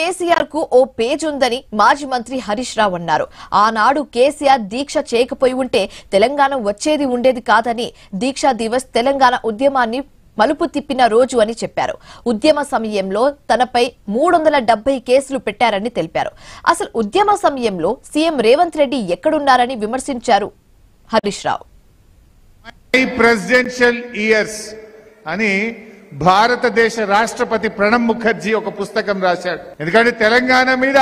కేసీఆర్ కు ఓ పేజ్ ఉందని మాజీ మంత్రి హరీష్ రావు అన్నారు. ఆనాడు కేసీఆర్ దీక్ష చేయకపోయి ఉంటే తెలంగాణ వచ్చేది ఉండేది కాదని, దీక్షా దివస్ తెలంగాణ ఉద్యమాన్ని మలుపు తిప్పిన రోజు అని చెప్పారు. ఉద్యమ సమయంలో తనపై 370 కేసులు పెట్టారని తెలిపారు. అసలు ఉద్యమ సమయంలో సీఎం రేవంత్ రెడ్డి ఎక్కడున్నారని విమర్శించారు హరీష్ రావు. ప్రెసిడెన్షియల్ ఇయర్స్ అని భారతదేశ రాష్ట్రపతి ప్రణబ్ ముఖర్జీ ఒక పుస్తకం రాశాడు. ఎందుకంటే తెలంగాణ మీద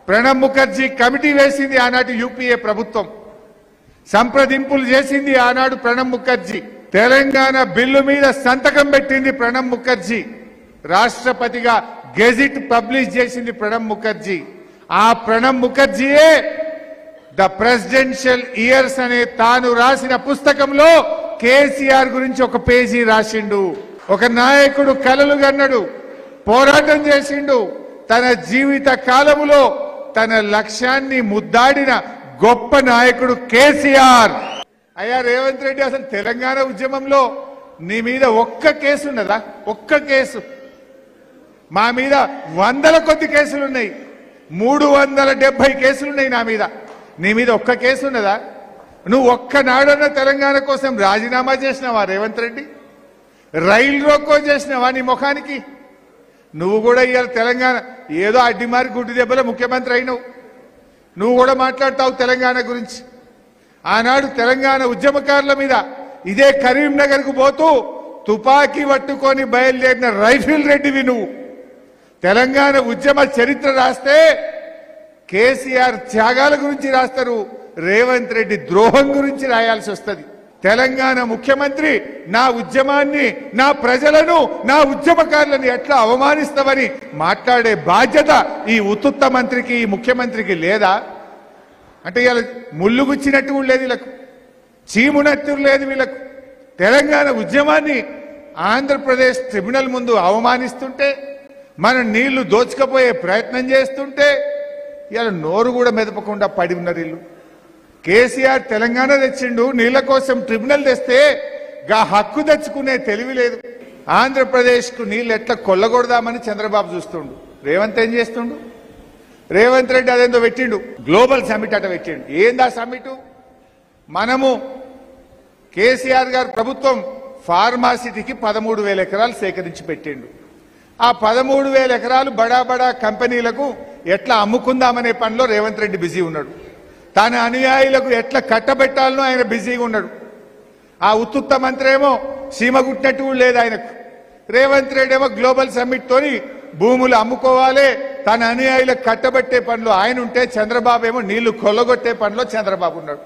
ప్రణబ్ ముఖర్జీ కమిటీ వేసింది ఆనాటి యూపీఏ ప్రభుత్వం, సంప్రదింపులు చేసింది ఆనాడు ప్రణబ్ ముఖర్జీ, తెలంగాణ బిల్లు మీద సంతకం పెట్టింది ప్రణబ్ ముఖర్జీ, రాష్ట్రపతిగా గెజిట్ పబ్లిష్ చేసింది ప్రణబ్ ముఖర్జీ. ఆ ప్రణబ్ ముఖర్జీయే ద ప్రెసిడెన్షియల్ ఇయర్స్ అనే తాను రాసిన పుస్తకంలో కేసీఆర్ గురించి ఒక పేజీ రాసిండు. ఒక నాయకుడు కలలు గన్నడు, పోరాటం చేసిండు, తన జీవిత కాలములో తన లక్ష్యాన్ని ముద్దాడిన గొప్ప నాయకుడు కేసీఆర్. అయ్యా రేవంత్ రెడ్డి, అసలు తెలంగాణ ఉద్యమంలో నీ మీద ఒక్క కేసు ఉన్నదా? ఒక్క కేసు? మా మీద వందల కొద్ది కేసులున్నాయి, 370 కేసులున్నాయి నా మీద. నీ మీద ఒక్క కేసు ఉన్నదా? నువ్వు ఒక్కనాడన్న తెలంగాణ కోసం రాజీనామా చేసినావా రేవంత్ రెడ్డి? రైలు రోకో చేసినావా నీ ముఖానికి? నువ్వు కూడా ఇవాళ తెలంగాణ ఏదో అడ్డిమారి గుడ్డి దెబ్బల ముఖ్యమంత్రి అయినావు. నువ్వు కూడా మాట్లాడతావు తెలంగాణ గురించి. ఆనాడు తెలంగాణ ఉద్యమకారుల మీద ఇదే కరీంనగర్కు పోతూ తుపాకీ పట్టుకొని బయలుదేరిన రైఫిల్ రెడ్డివి నువ్వు. తెలంగాణ ఉద్యమ చరిత్ర రాస్తే కేసీఆర్ త్యాగాల గురించి రాస్తారు, రేవంత్ రెడ్డి ద్రోహం గురించి రాయాల్సి వస్తుంది. తెలంగాణ ముఖ్యమంత్రి నా ఉద్యమాన్ని, నా ప్రజలను, నా ఉద్యమకారులను ఎట్లా అవమానిస్తావని మాట్లాడే బాధ్యత ఈ ఉత్తుత్త మంత్రికి, ఈ ముఖ్యమంత్రికి లేదా? అంటే ఇలా ముళ్ళు గుచ్చినట్టు లేదు వీళ్ళకు, చీమునట్టు లేదు వీళ్ళకు. తెలంగాణ ఉద్యమాన్ని ఆంధ్రప్రదేశ్ ట్రిబ్యునల్ ముందు అవమానిస్తుంటే, మన నీళ్లు దోచుకపోయే ప్రయత్నం చేస్తుంటే ఇలా నోరు కూడా మెదపకుండా పడి ఉన్నారు వీళ్ళు. కేసీఆర్ తెలంగాణ తెచ్చిండు, నీళ్ల కోసం ట్రిబ్యునల్ తెస్తే గా హక్కు తెచ్చుకునే తెలివి లేదు. ఆంధ్రప్రదేశ్కు నీళ్లు ఎట్లా కొల్లగొడదామని చంద్రబాబు చూస్తుండు. రేవంత్ ఏం చేస్తుండు? రేవంత్ రెడ్డి అదేందో పెట్టిండు, గ్లోబల్ సమ్మిట్ అట పెట్టిండు. ఏందా సమ్మిట్? మనము కేసీఆర్ గారు ప్రభుత్వం ఫార్మాసిటీకి 13,000 ఎకరాలు సేకరించి పెట్టిండు. ఆ 13,000 ఎకరాలు బడా బడా కంపెనీలకు ఎట్లా అమ్ముకుందామనే పనిలో రేవంత్ రెడ్డి బిజీ ఉన్నాడు. తన అనుయాయులకు ఎట్లా కట్టబెట్టాలనో ఆయన బిజీగా ఉన్నాడు. ఆ ఉత్తుత్త మంత్రి ఏమో సీమగుట్టినట్టు లేదు ఆయనకు. రేవంత్ రెడ్డి ఏమో గ్లోబల్ సమ్మిట్ తోని భూములు అమ్ముకోవాలి, తన అనుయాయులకు కట్టబెట్టే పనిలో ఆయన ఉంటే, చంద్రబాబు ఏమో నీళ్లు కొల్లగొట్టే పనిలో చంద్రబాబు ఉన్నాడు.